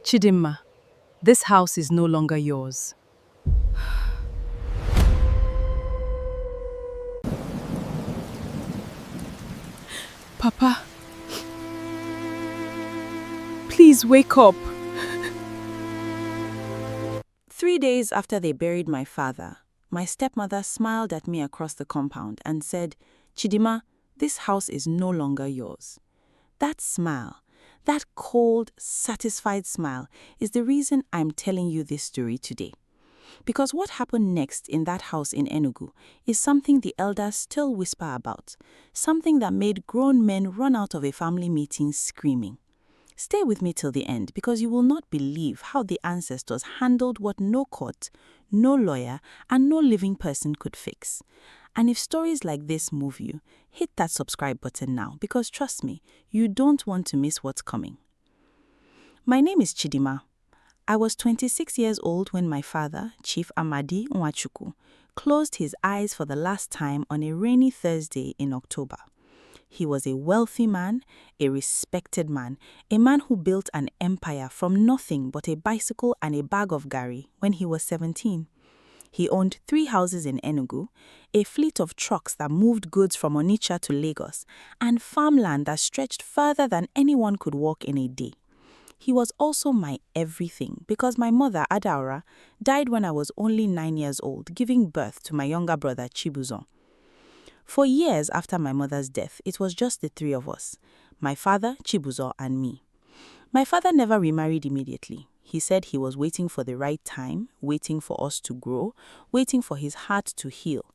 Chidinma, this house is no longer yours. Papa, please wake up. 3 days after they buried my father, my stepmother smiled at me across the compound and said, "Chidinma, this house is no longer yours." That smile, that cold, satisfied smile, is the reason I'm telling you this story today. Because what happened next in that house in Enugu is something the elders still whisper about, something that made grown men run out of a family meeting screaming. Stay with me till the end because you will not believe how the ancestors handled what no court, no lawyer, and no living person could fix. And if stories like this move you, hit that subscribe button now because trust me, you don't want to miss what's coming. My name is Chidinma. I was 26 years old when my father, Chief Amadi Nwachukwu, closed his eyes for the last time on a rainy Thursday in October. He was a wealthy man, a respected man, a man who built an empire from nothing but a bicycle and a bag of gari when he was 17. He owned 3 houses in Enugu, a fleet of trucks that moved goods from Onitsha to Lagos, and farmland that stretched further than anyone could walk in a day. He was also my everything because my mother, Adaora, died when I was only 9 years old, giving birth to my younger brother, Chibuzon. For years after my mother's death, it was just the 3 of us, my father, Chibuzo, and me. My father never remarried immediately. He said he was waiting for the right time, waiting for us to grow, waiting for his heart to heal.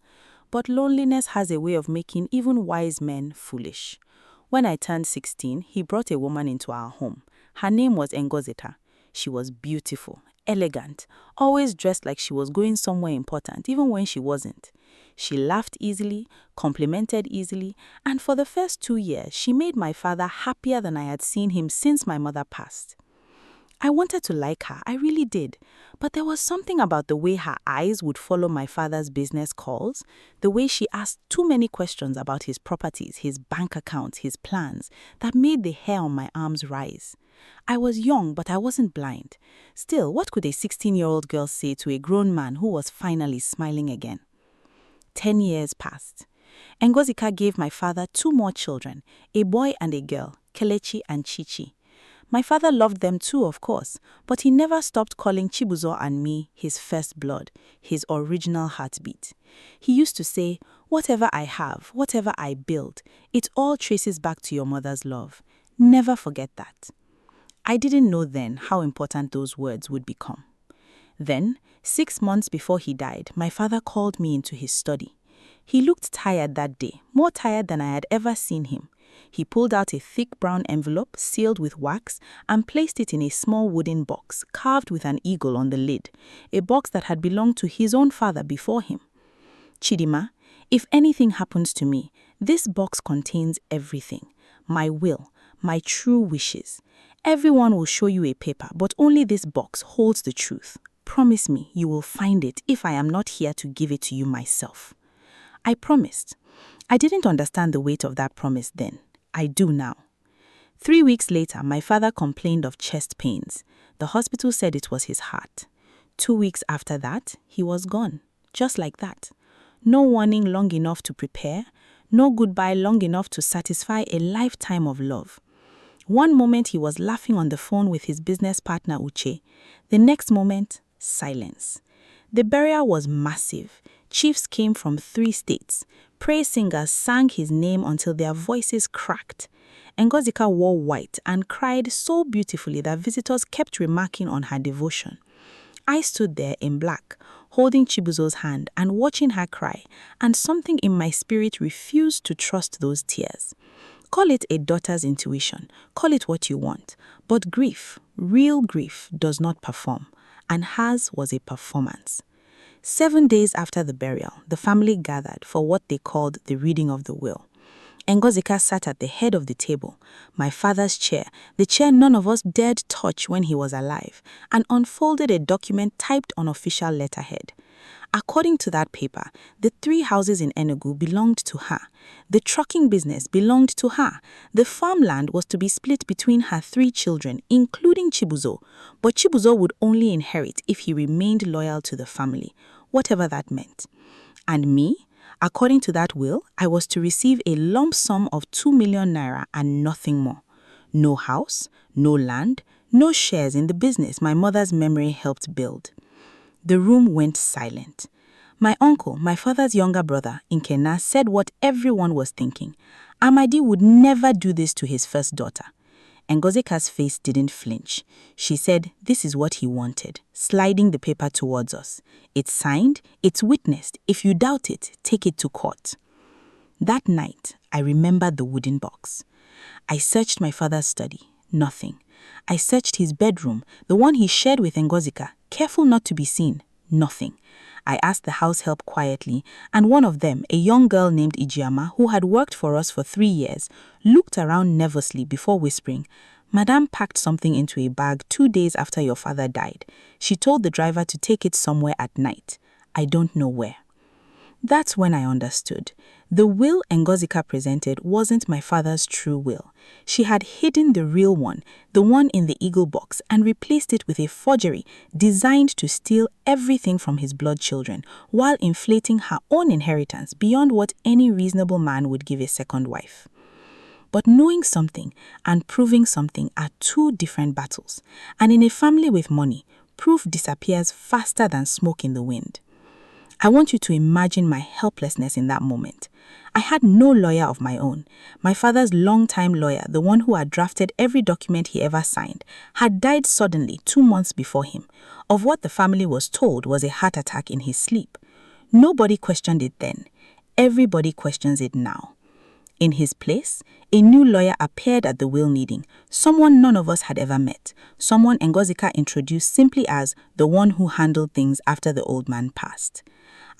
But loneliness has a way of making even wise men foolish. When I turned 16, he brought a woman into our home. Her name was Ngozita. She was beautiful, elegant, always dressed like she was going somewhere important, even when she wasn't. She laughed easily, complimented easily, and for the first 2 years, she made my father happier than I had seen him since my mother passed. I wanted to like her, I really did, but there was something about the way her eyes would follow my father's business calls, the way she asked too many questions about his properties, his bank accounts, his plans, that made the hair on my arms rise. I was young, but I wasn't blind. Still, what could a 16-year-old girl say to a grown man who was finally smiling again? 10 years passed. Ngozika gave my father 2 more children, a boy and a girl, Kelechi and Chichi. My father loved them too, of course, but he never stopped calling Chibuzo and me his first blood, his original heartbeat. He used to say, "Whatever I have, whatever I build, it all traces back to your mother's love. Never forget that." I didn't know then how important those words would become. Then, 6 months before he died, my father called me into his study. He looked tired that day, more tired than I had ever seen him. He pulled out a thick brown envelope sealed with wax and placed it in a small wooden box carved with an eagle on the lid, a box that had belonged to his own father before him. "Chidinma, if anything happens to me, this box contains everything. My will, my true wishes. Everyone will show you a paper, but only this box holds the truth. Promise me you will find it if I am not here to give it to you myself." I promised. I didn't understand the weight of that promise then. I do now. 3 weeks later, my father complained of chest pains. The hospital said it was his heart. 2 weeks after that, he was gone. Just like that. No warning long enough to prepare. No goodbye long enough to satisfy a lifetime of love. One moment he was laughing on the phone with his business partner Uche. The next moment, silence. The burial was massive. Chiefs came from 3 states. Praise singers sang his name until their voices cracked. Ngozika wore white and cried so beautifully that visitors kept remarking on her devotion. I stood there in black, holding Chibuzo's hand and watching her cry, and something in my spirit refused to trust those tears. Call it a daughter's intuition, call it what you want, but grief, real grief, does not perform, and hers was a performance. 7 days after the burial, the family gathered for what they called the reading of the will. Ngozika sat at the head of the table, my father's chair, the chair none of us dared touch when he was alive, and unfolded a document typed on official letterhead. According to that paper, the 3 houses in Enugu belonged to her. The trucking business belonged to her. The farmland was to be split between her 3 children, including Chibuzo. But Chibuzo would only inherit if he remained loyal to the family, whatever that meant. And me? According to that will, I was to receive a lump sum of 2 million naira and nothing more. No house, no land, no shares in the business my mother's memory helped build. The room went silent. My uncle, my father's younger brother, Nkena, said what everyone was thinking. Amadi would never do this to his first daughter. Ngozika's face didn't flinch. She said this is what he wanted, sliding the paper towards us. It's signed, it's witnessed. If you doubt it, take it to court. That night, I remembered the wooden box. I searched my father's study. Nothing. I searched his bedroom, the one he shared with Ngozika, careful not to be seen. Nothing. I asked the house help quietly, and one of them, a young girl named Ijeoma, who had worked for us for 3 years, looked around nervously before whispering, "Madame packed something into a bag 2 days after your father died. She told the driver to take it somewhere at night. I don't know where." That's when I understood. The will Ngozika presented wasn't my father's true will. She had hidden the real one, the one in the eagle box, and replaced it with a forgery designed to steal everything from his blood children, while inflating her own inheritance beyond what any reasonable man would give a second wife. But knowing something and proving something are 2 different battles, and in a family with money, proof disappears faster than smoke in the wind. I want you to imagine my helplessness in that moment. I had no lawyer of my own. My father's longtime lawyer, the one who had drafted every document he ever signed, had died suddenly 2 months before him, of what the family was told was a heart attack in his sleep. Nobody questioned it then. Everybody questions it now. In his place, a new lawyer appeared at the will meeting, someone none of us had ever met, someone Ngozika introduced simply as the one who handled things after the old man passed.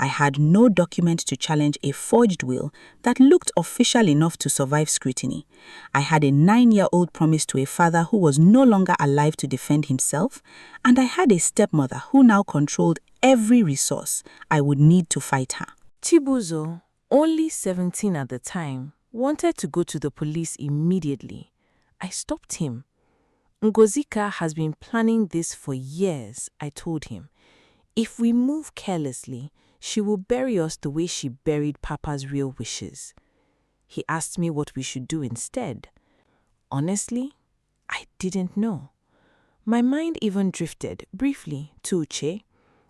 I had no document to challenge a forged will that looked official enough to survive scrutiny. I had a 9-year-old promise to a father who was no longer alive to defend himself, and I had a stepmother who now controlled every resource I would need to fight her. Chibuzo, only 17 at the time, wanted to go to the police immediately. I stopped him. Ngozika has been planning this for years, I told him. If we move carelessly, she will bury us the way she buried Papa's real wishes. He asked me what we should do instead. Honestly, I didn't know. My mind even drifted, briefly, to Uche,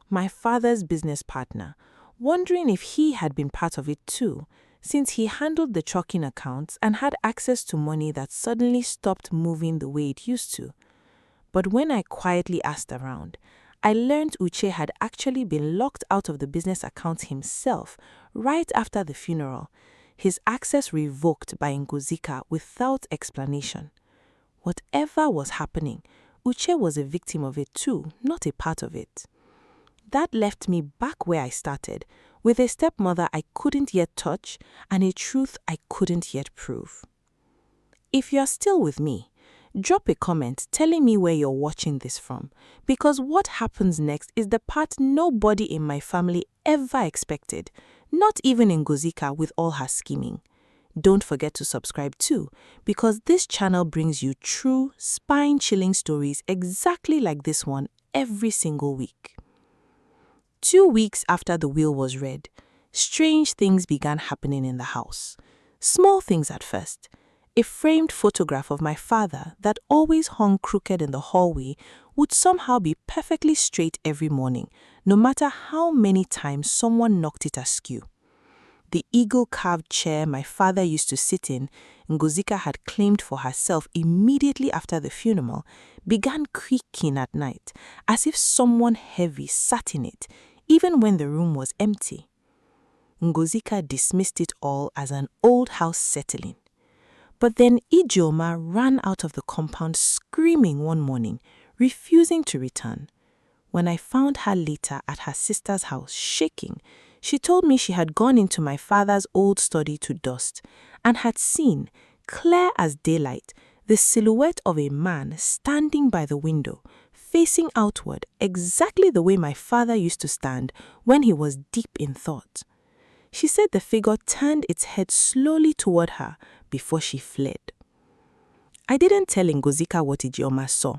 my father's business partner, wondering if he had been part of it too, since he handled the trucking accounts and had access to money that suddenly stopped moving the way it used to. But when I quietly asked around, I learned Uche had actually been locked out of the business accounts himself right after the funeral, his access revoked by Ngozika without explanation. Whatever was happening, Uche was a victim of it too, not a part of it. That left me back where I started, with a stepmother I couldn't yet touch and a truth I couldn't yet prove. If you're still with me, drop a comment telling me where you're watching this from, because what happens next is the part nobody in my family ever expected, not even Ngozika with all her scheming. Don't forget to subscribe too, because this channel brings you true, spine-chilling stories exactly like this one every single week. 2 weeks after the will was read, strange things began happening in the house. Small things at first. A framed photograph of my father that always hung crooked in the hallway would somehow be perfectly straight every morning, no matter how many times someone knocked it askew. The eagle-carved chair my father used to sit in, Ngozika had claimed for herself immediately after the funeral, began creaking at night, as if someone heavy sat in it, even when the room was empty. Ngozika dismissed it all as an old house settling. But then Ijeoma ran out of the compound screaming one morning, refusing to return. When I found her later at her sister's house shaking, she told me she had gone into my father's old study to dust and had seen, clear as daylight, the silhouette of a man standing by the window, facing outward, exactly the way my father used to stand when he was deep in thought. She said the figure turned its head slowly toward her before she fled. I didn't tell Ngozika what Ijeoma saw.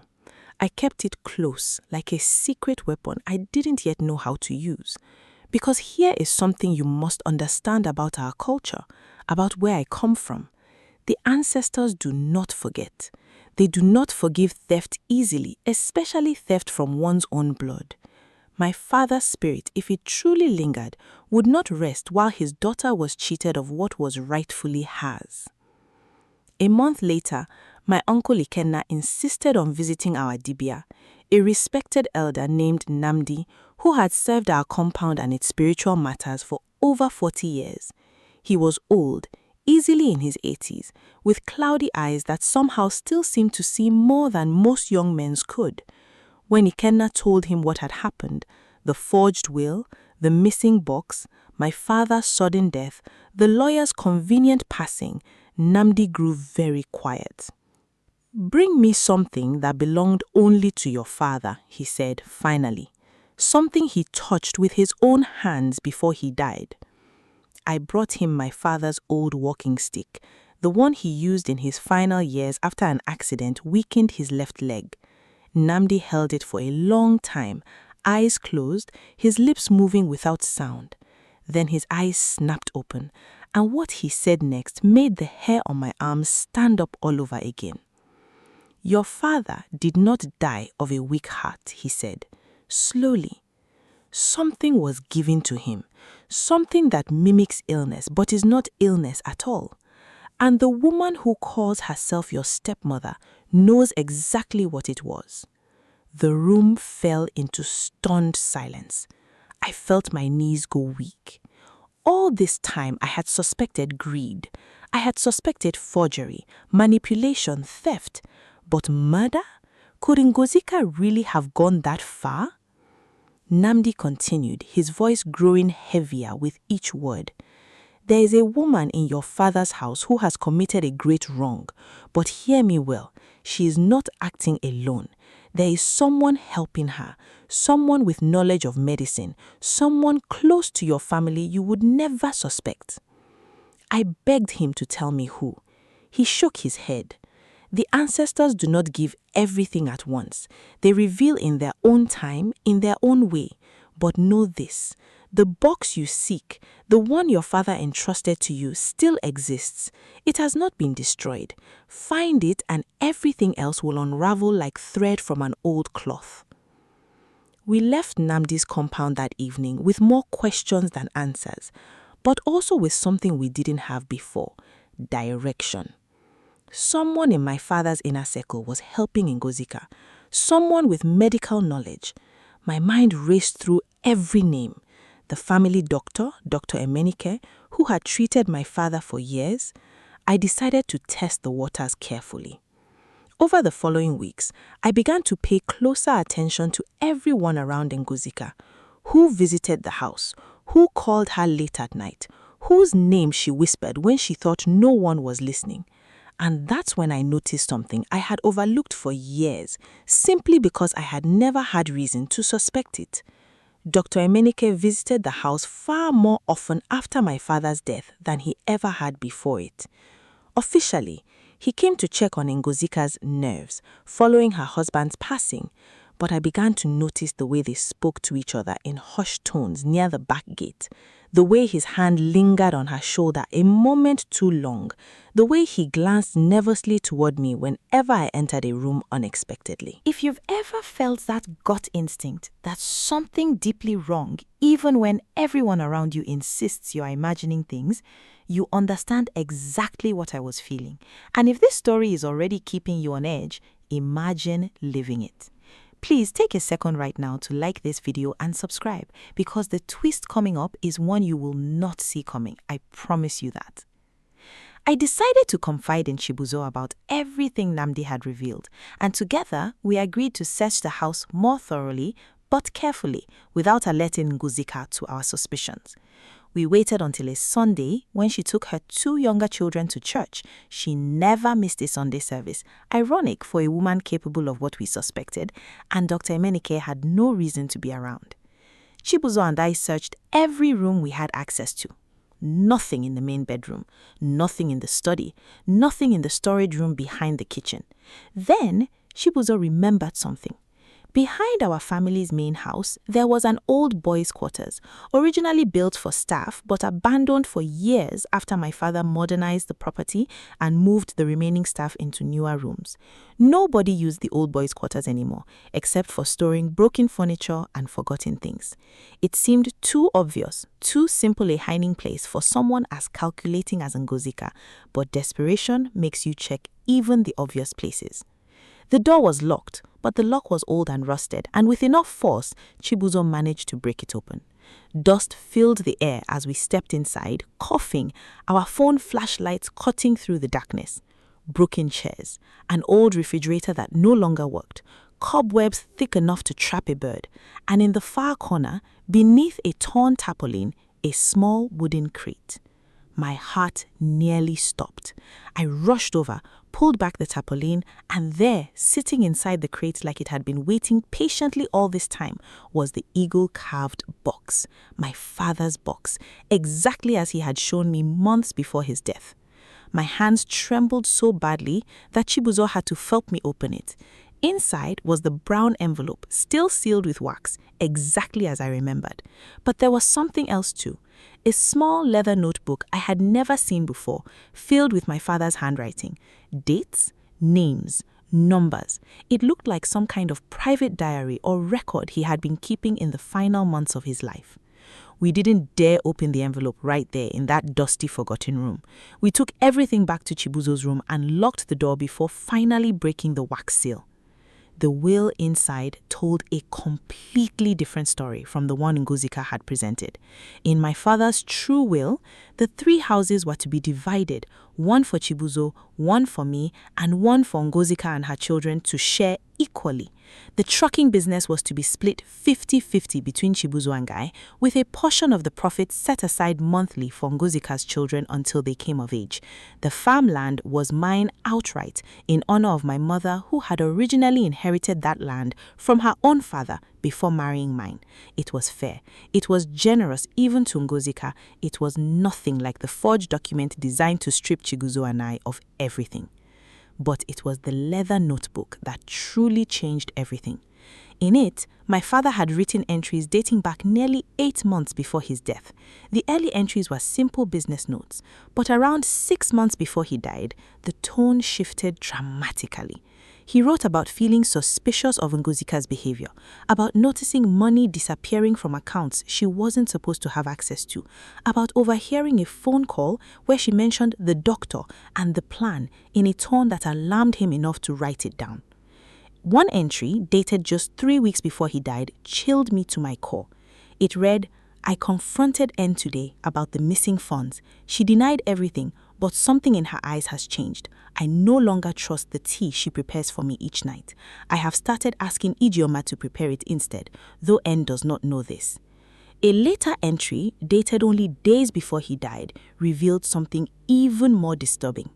I kept it close, like a secret weapon I didn't yet know how to use. Because here is something you must understand about our culture, about where I come from. The ancestors do not forget. They do not forgive theft easily, especially theft from one's own blood. My father's spirit, if it truly lingered, would not rest while his daughter was cheated of what was rightfully hers. A month later, my uncle Ikenna insisted on visiting our dibia, a respected elder named Namdi, who had served our compound and its spiritual matters for over 40 years. He was old, easily in his 80s, with cloudy eyes that somehow still seemed to see more than most young men's could. When Ikenna told him what had happened, the forged will, the missing box, my father's sudden death, the lawyer's convenient passing, Namdi grew very quiet. "Bring me something that belonged only to your father," he said finally. Something he touched with his own hands before he died. I brought him my father's old walking stick, the one he used in his final years after an accident weakened his left leg. Namdi held it for a long time, eyes closed, his lips moving without sound. Then his eyes snapped open, and what he said next made the hair on my arms stand up all over again. "Your father did not die of a weak heart," he said, slowly. "Something was given to him, something that mimics illness but is not illness at all. And the woman who calls herself your stepmother knows exactly what it was." The room fell into stunned silence. I felt my knees go weak. All this time I had suspected greed. I had suspected forgery, manipulation, theft. But murder? Could Ngozika really have gone that far? Namdi continued, his voice growing heavier with each word. "There is a woman in your father's house who has committed a great wrong. But hear me well, she is not acting alone. There is someone helping her, someone with knowledge of medicine, someone close to your family you would never suspect." I begged him to tell me who. He shook his head. The ancestors do not give everything at once. They reveal in their own time, in their own way. But know this, the box you seek, the one your father entrusted to you, still exists. It has not been destroyed. Find it and everything else will unravel like thread from an old cloth. We left Namdi's compound that evening with more questions than answers, but also with something we didn't have before, direction. Someone in my father's inner circle was helping Ngozika, someone with medical knowledge. My mind raced through every name. The family doctor, Dr. Emenike, who had treated my father for years. I decided to test the waters carefully. Over the following weeks, I began to pay closer attention to everyone around Ngozika. Who visited the house? Who called her late at night? Whose name she whispered when she thought no one was listening? And that's when I noticed something I had overlooked for years, simply because I had never had reason to suspect it. Dr. Emenike visited the house far more often after my father's death than he ever had before it. Officially, he came to check on Ngozika's nerves following her husband's passing, but I began to notice the way they spoke to each other in hushed tones near the back gate, the way his hand lingered on her shoulder a moment too long, the way he glanced nervously toward me whenever I entered a room unexpectedly. If you've ever felt that gut instinct that something deeply wrong, even when everyone around you insists you're imagining things, you understand exactly what I was feeling. And if this story is already keeping you on edge, imagine living it. Please take a second right now to like this video and subscribe, because the twist coming up is one you will not see coming. I promise you that. I decided to confide in Chibuzo about everything Namdi had revealed, and together we agreed to search the house more thoroughly but carefully without alerting Ngozika to our suspicions. We waited until a Sunday when she took her 2 younger children to church. She never missed a Sunday service. Ironic for a woman capable of what we suspected, and Dr. Emenike had no reason to be around. Chibuzo and I searched every room we had access to. Nothing in the main bedroom, nothing in the study, nothing in the storage room behind the kitchen. Then Chibuzo remembered something. Behind our family's main house, there was an old boys' quarters, originally built for staff but abandoned for years after my father modernized the property and moved the remaining staff into newer rooms. Nobody used the old boys' quarters anymore, except for storing broken furniture and forgotten things. It seemed too obvious, too simple a hiding place for someone as calculating as Ngozika, but desperation makes you check even the obvious places. The door was locked, but the lock was old and rusted, and with enough force, Chibuzo managed to break it open. Dust filled the air as we stepped inside, coughing, our phone flashlights cutting through the darkness. Broken chairs, an old refrigerator that no longer worked, cobwebs thick enough to trap a bird, and in the far corner, beneath a torn tarpaulin, a small wooden crate. My heart nearly stopped. I rushed over, pulled back the tarpaulin, and there, sitting inside the crate like it had been waiting patiently all this time, was the eagle-carved box, my father's box, exactly as he had shown me months before his death. My hands trembled so badly that Chibuzo had to help me open it. Inside was the brown envelope, still sealed with wax, exactly as I remembered. But there was something else too. A small leather notebook I had never seen before, filled with my father's handwriting. Dates, names, numbers. It looked like some kind of private diary or record he had been keeping in the final months of his life. We didn't dare open the envelope right there in that dusty, forgotten room. We took everything back to Chibuzo's room and locked the door before finally breaking the wax seal. The will inside told a completely different story from the one Ngozika had presented. In my father's true will, the 3 houses were to be divided, one for Chibuzo, one for me, and one for Ngozika and her children to share equally. The trucking business was to be split 50-50 between Chibuzo and Guy, with a portion of the profits set aside monthly for Ngozika's children until they came of age. The farmland was mine outright in honor of my mother, who had originally inherited that land from her own father before marrying mine. It was fair. It was generous even to Ngozika. It was nothing like the forged document designed to strip Chibuzo and I of everything. But it was the leather notebook that truly changed everything. In it, my father had written entries dating back nearly 8 months before his death. The early entries were simple business notes, but around 6 months before he died, the tone shifted dramatically. He wrote about feeling suspicious of Ngozika's behavior, about noticing money disappearing from accounts she wasn't supposed to have access to, about overhearing a phone call where she mentioned the doctor and the plan in a tone that alarmed him enough to write it down. One entry, dated just 3 weeks before he died, chilled me to my core. It read, "I confronted N today about the missing funds. She denied everything, but something in her eyes has changed. I no longer trust the tea she prepares for me each night. I have started asking Ijeoma to prepare it instead, though N does not know this." A later entry, dated only days before he died, revealed something even more disturbing.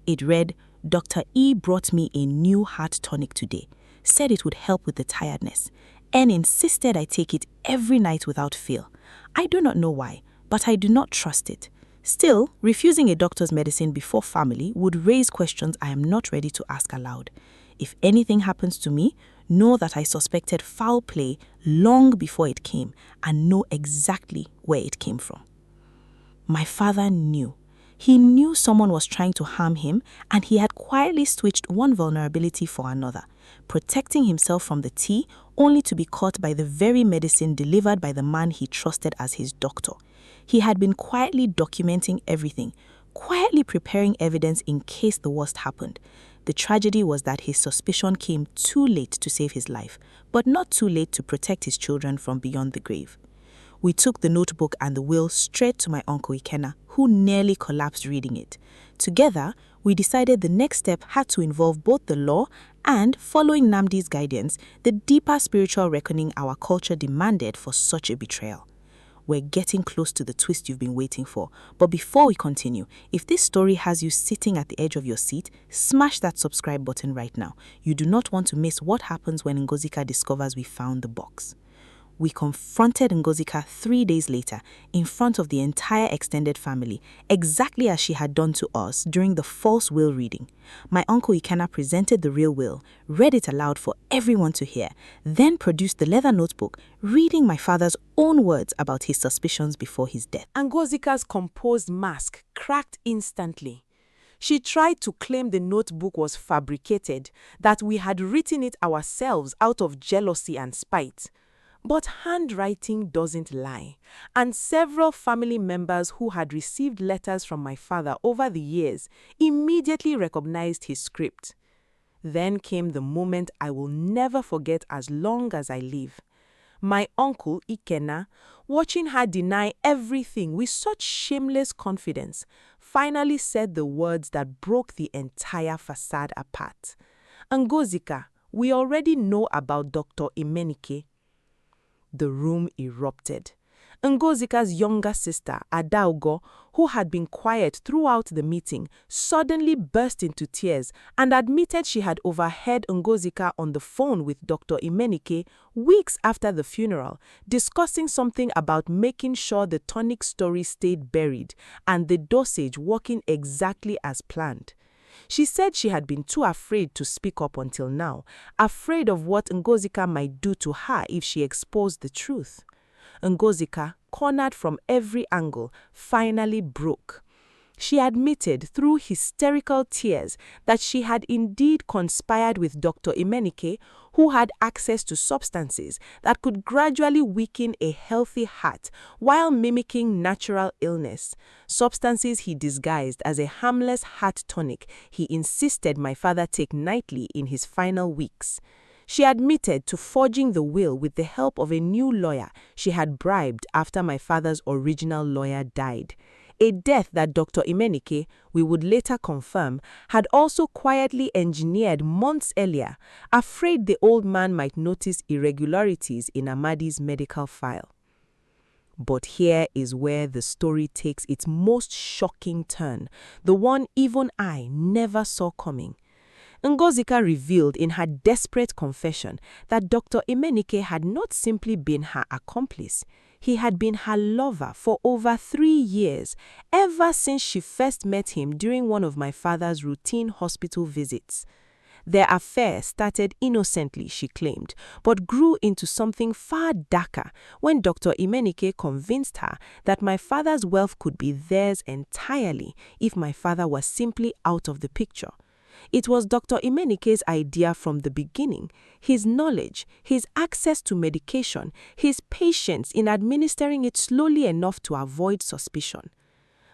It read, "Dr. E brought me a new heart tonic today. Said it would help with the tiredness. N insisted I take it every night without fail. I do not know why, but I do not trust it. Still, refusing a doctor's medicine before family would raise questions I am not ready to ask aloud. If anything happens to me, know that I suspected foul play long before it came and know exactly where it came from." My father knew. He knew someone was trying to harm him, and he had quietly switched one vulnerability for another, protecting himself from the tea only to be caught by the very medicine delivered by the man he trusted as his doctor. He had been quietly documenting everything, quietly preparing evidence in case the worst happened. The tragedy was that his suspicion came too late to save his life, but not too late to protect his children from beyond the grave. We took the notebook and the will straight to my uncle Ikenna, who nearly collapsed reading it. Together, we decided the next step had to involve both the law and, following Namdi's guidance, the deeper spiritual reckoning our culture demanded for such a betrayal. we're getting close to the twist you've been waiting for. But before we continue, if this story has you sitting at the edge of your seat, smash that subscribe button right now. You do not want to miss what happens when Ngozika discovers we found the box. We confronted Ngozika 3 days later in front of the entire extended family, exactly as she had done to us during the false will reading. My uncle Ikenna presented the real will, read it aloud for everyone to hear, then produced the leather notebook, reading my father's own words about his suspicions before his death. Ngozika's composed mask cracked instantly. She tried to claim the notebook was fabricated, that we had written it ourselves out of jealousy and spite. But handwriting doesn't lie, and several family members who had received letters from my father over the years immediately recognized his script. Then came the moment I will never forget as long as I live. My uncle Ikenna, watching her deny everything with such shameless confidence, finally said the words that broke the entire facade apart. Ngozika, we already know about Dr. Imenike. The room erupted. Ngozika's younger sister, Adaogo, who had been quiet throughout the meeting, suddenly burst into tears and admitted she had overheard Ngozika on the phone with Dr. Imenike weeks after the funeral, discussing something about making sure the tonic story stayed buried and the dosage working exactly as planned. She said she had been too afraid to speak up until now, afraid of what Ngozika might do to her if she exposed the truth. Ngozika, cornered from every angle, finally broke. She admitted through hysterical tears that she had indeed conspired with Dr. Imenike, who had access to substances that could gradually weaken a healthy heart while mimicking natural illness, substances he disguised as a harmless heart tonic he insisted my father take nightly in his final weeks. She admitted to forging the will with the help of a new lawyer she had bribed after my father's original lawyer died. A death that Dr. Imenike, we would later confirm, had also quietly engineered months earlier, afraid the old man might notice irregularities in Amadi's medical file. But here is where the story takes its most shocking turn, the one even I never saw coming. Ngozika revealed in her desperate confession that Dr. Imenike had not simply been her accomplice. He had been her lover for over 3 years, ever since she first met him during one of my father's routine hospital visits. Their affair started innocently, she claimed, but grew into something far darker when Dr. Imenike convinced her that my father's wealth could be theirs entirely if my father was simply out of the picture. It was Dr. Imenike's idea from the beginning, his knowledge, his access to medication, his patience in administering it slowly enough to avoid suspicion.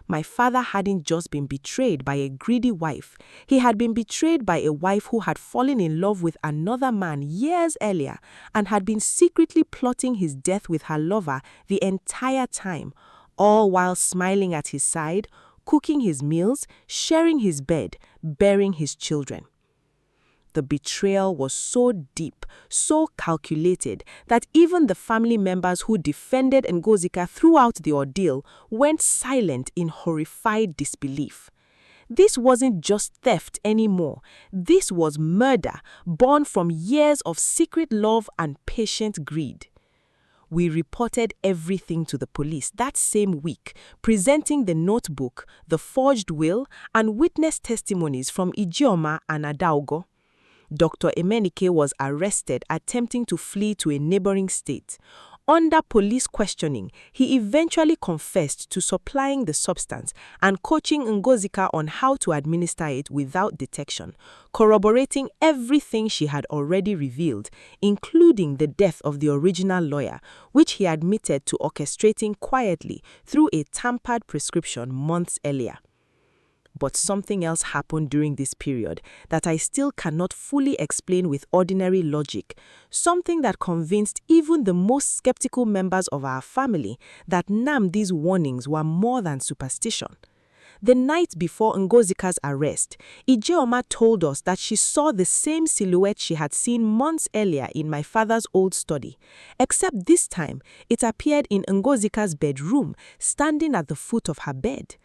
My father hadn't just been betrayed by a greedy wife, he had been betrayed by a wife who had fallen in love with another man years earlier and had been secretly plotting his death with her lover the entire time, all while smiling at his side, cooking his meals, sharing his bed, bearing his children. The betrayal was so deep, so calculated, that even the family members who defended Ngozika throughout the ordeal went silent in horrified disbelief. This wasn't just theft anymore. This was murder, born from years of secret love and patient greed. We reported everything to the police that same week, presenting the notebook, the forged will, and witness testimonies from Ijeoma and Adaogo. Dr. Imenike was arrested attempting to flee to a neighboring state. Under police questioning, he eventually confessed to supplying the substance and coaching Ngozika on how to administer it without detection, corroborating everything she had already revealed, including the death of the original lawyer, which he admitted to orchestrating quietly through a tampered prescription months earlier. But something else happened during this period that I still cannot fully explain with ordinary logic, something that convinced even the most skeptical members of our family that Nnamdi's warnings were more than superstition. The night before Ngozika's arrest, Ijeoma told us that she saw the same silhouette she had seen months earlier in my father's old study, except this time it appeared in Ngozika's bedroom, standing at the foot of her bed.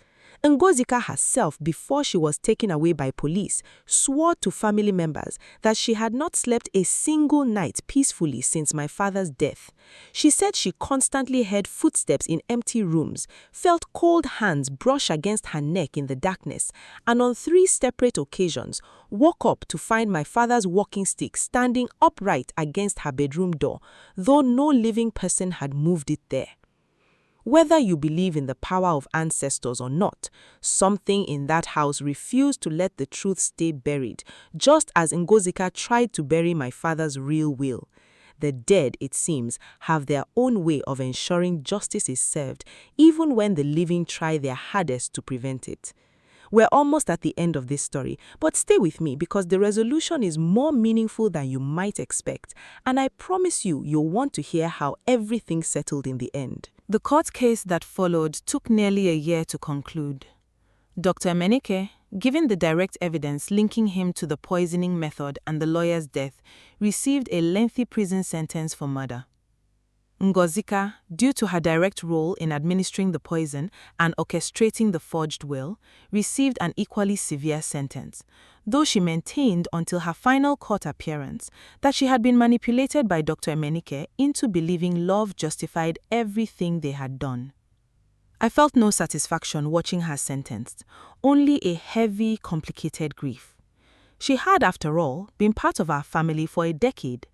Ngozika herself, before she was taken away by police, swore to family members that she had not slept a single night peacefully since my father's death. She said she constantly heard footsteps in empty rooms, felt cold hands brush against her neck in the darkness, and on 3 separate occasions, woke up to find my father's walking stick standing upright against her bedroom door, though no living person had moved it there. Whether you believe in the power of ancestors or not, something in that house refused to let the truth stay buried, just as Ngozika tried to bury my father's real will. The dead, it seems, have their own way of ensuring justice is served, even when the living try their hardest to prevent it. We're almost at the end of this story, but stay with me because the resolution is more meaningful than you might expect, and I promise you'll want to hear how everything settled in the end. The court case that followed took nearly a year to conclude. Dr. Emenike, given the direct evidence linking him to the poisoning method and the lawyer's death, received a lengthy prison sentence for murder. Ngozika, due to her direct role in administering the poison and orchestrating the forged will, received an equally severe sentence, though she maintained until her final court appearance that she had been manipulated by Dr. Emenike into believing love justified everything they had done. I felt no satisfaction watching her sentenced, only a heavy, complicated grief. She had, after all, been part of our family for a decade.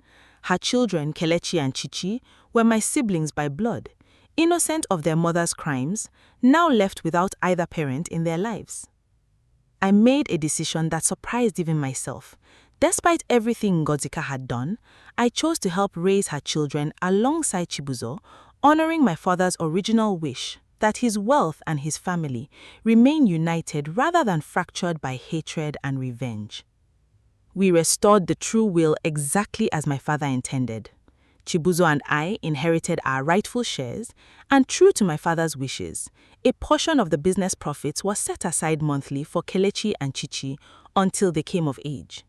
Her children, Kelechi and Chichi, were my siblings by blood, innocent of their mother's crimes, now left without either parent in their lives. I made a decision that surprised even myself. Despite everything Ngozika had done, I chose to help raise her children alongside Chibuzo, honoring my father's original wish that his wealth and his family remain united rather than fractured by hatred and revenge. We restored the true will exactly as my father intended. Chibuzo and I inherited our rightful shares, and true to my father's wishes, a portion of the business profits was set aside monthly for Kelechi and Chichi until they came of age.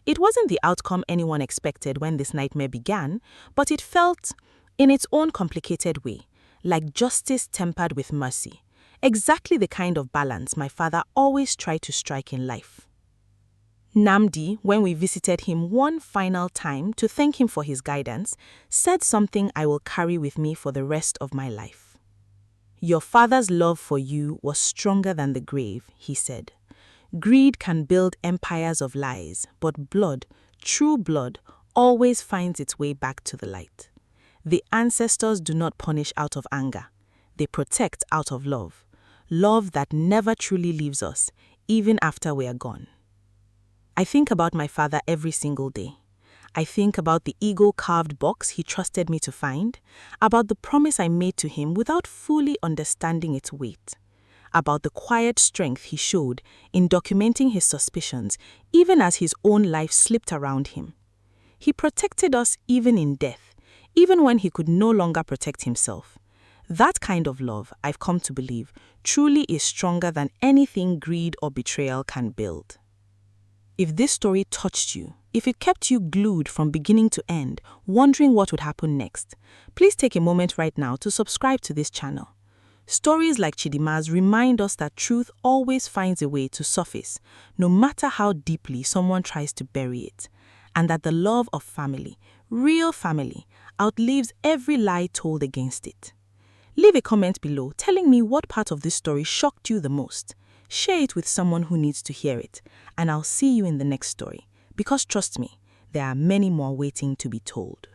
It wasn't the outcome anyone expected when this nightmare began, but it felt, in its own complicated way, like justice tempered with mercy, exactly the kind of balance my father always tried to strike in life. Namdi, when we visited him one final time to thank him for his guidance, said something I will carry with me for the rest of my life. Your father's love for you was stronger than the grave, he said. Greed can build empires of lies, but blood, true blood, always finds its way back to the light. The ancestors do not punish out of anger. They protect out of love. Love that never truly leaves us, even after we are gone. I think about my father every single day. I think about the eagle-carved box he trusted me to find, about the promise I made to him without fully understanding its weight, about the quiet strength he showed in documenting his suspicions even as his own life slipped around him. He protected us even in death, even when he could no longer protect himself. That kind of love, I've come to believe, truly is stronger than anything greed or betrayal can build. If this story touched you, if it kept you glued from beginning to end, wondering what would happen next, please take a moment right now to subscribe to this channel. Stories like Chidinma's remind us that truth always finds a way to surface, no matter how deeply someone tries to bury it, and that the love of family, real family, outlives every lie told against it. Leave a comment below telling me what part of this story shocked you the most. Share it with someone who needs to hear it, and I'll see you in the next story, because trust me, there are many more waiting to be told.